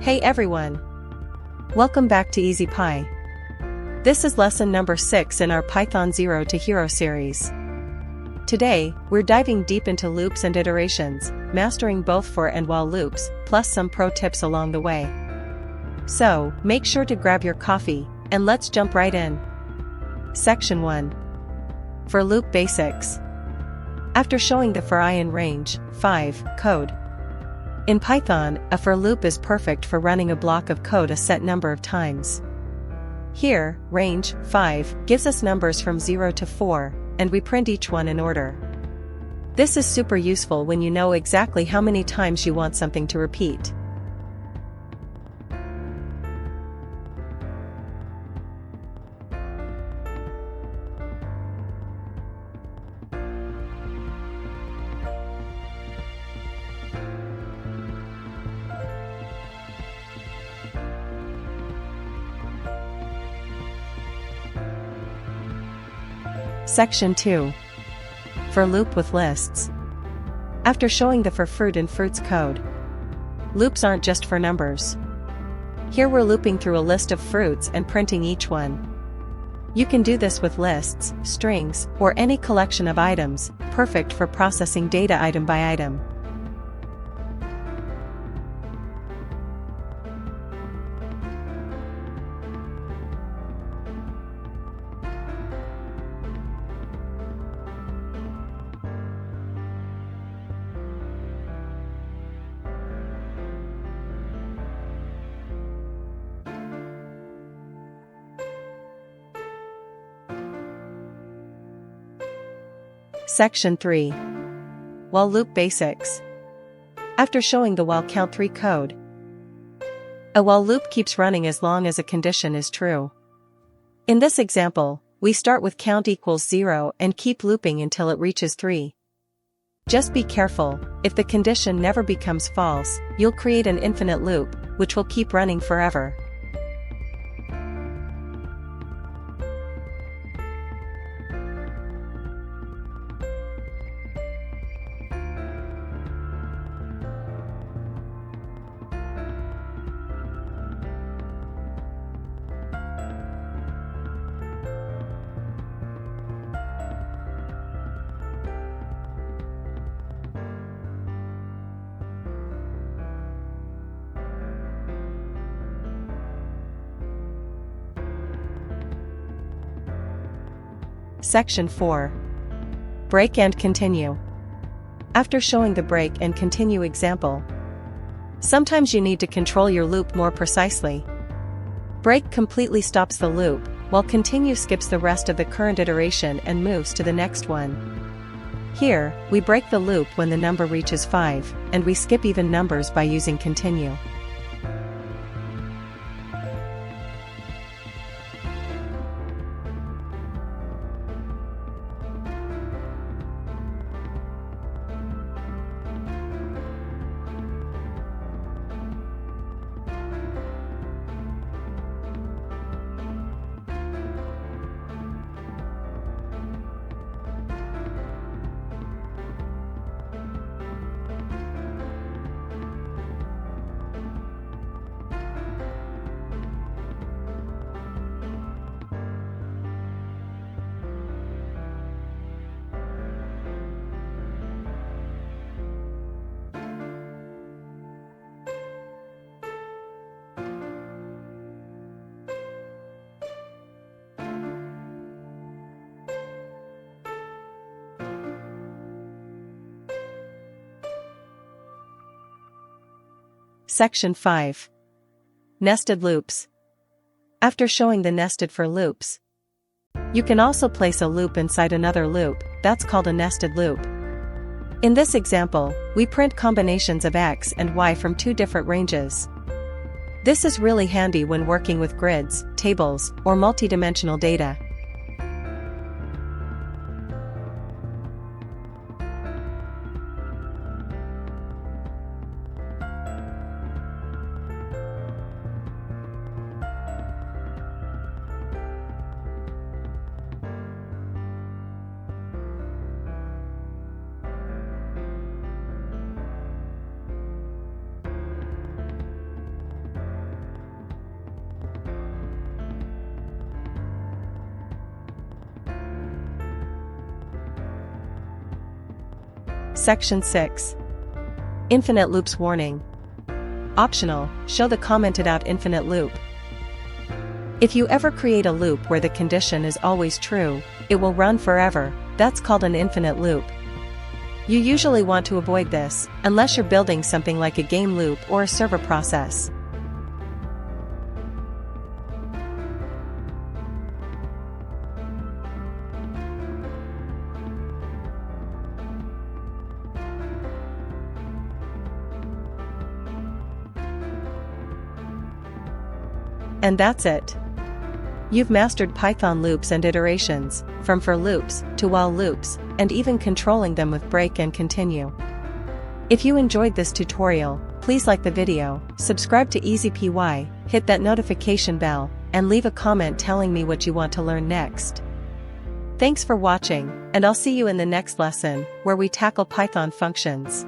Hey everyone! Welcome back to easyPY. This is lesson number 6 in our Python 0 to Hero series. Today, we're diving deep into loops and iterations, mastering both for and while loops, plus some pro tips along the way. So, make sure to grab your coffee, and let's jump right in. Section 1. For loop basics. After showing the for I in range 5 code. In Python, a for loop is perfect for running a block of code a set number of times. Here, range 5 gives us numbers from 0 to 4, and we print each one in order. This is super useful when you know exactly how many times you want something to repeat. Section 2. For loop with lists. After showing the for fruit and fruits code, loops aren't just for numbers. Here we're looping through a list of fruits and printing each one. You can do this with lists, strings, or any collection of items, perfect for processing data item by item. Section 3. While loop basics. After showing the while count 3 code, a while loop keeps running as long as a condition is true. In this example, we start with count equals 0 and keep looping until it reaches 3. Just be careful, if the condition never becomes false, you'll create an infinite loop, which will keep running forever. Section 4. Break and continue. After showing the break and continue example, sometimes you need to control your loop more precisely. Break completely stops the loop, while continue skips the rest of the current iteration and moves to the next one. Here, we break the loop when the number reaches 5, and we skip even numbers by using continue. Section 5. Nested loops. After showing the nested for loops, you can also place a loop inside another loop, that's called a nested loop. In this example, we print combinations of x and y from 2 different ranges. This is really handy when working with grids, tables, or multidimensional data. Section 6. Infinite loops warning. Optional, show the commented out infinite loop. If you ever create a loop where the condition is always true, it will run forever. That's called an infinite loop. You usually want to avoid this, unless you're building something like a game loop or a server process. And that's it. You've mastered Python loops and iterations, from for loops to while loops, and even controlling them with break and continue. If you enjoyed this tutorial, please like the video, subscribe to easyPY, hit that notification bell, and leave a comment telling me what you want to learn next. Thanks for watching, and I'll see you in the next lesson, where we tackle Python functions.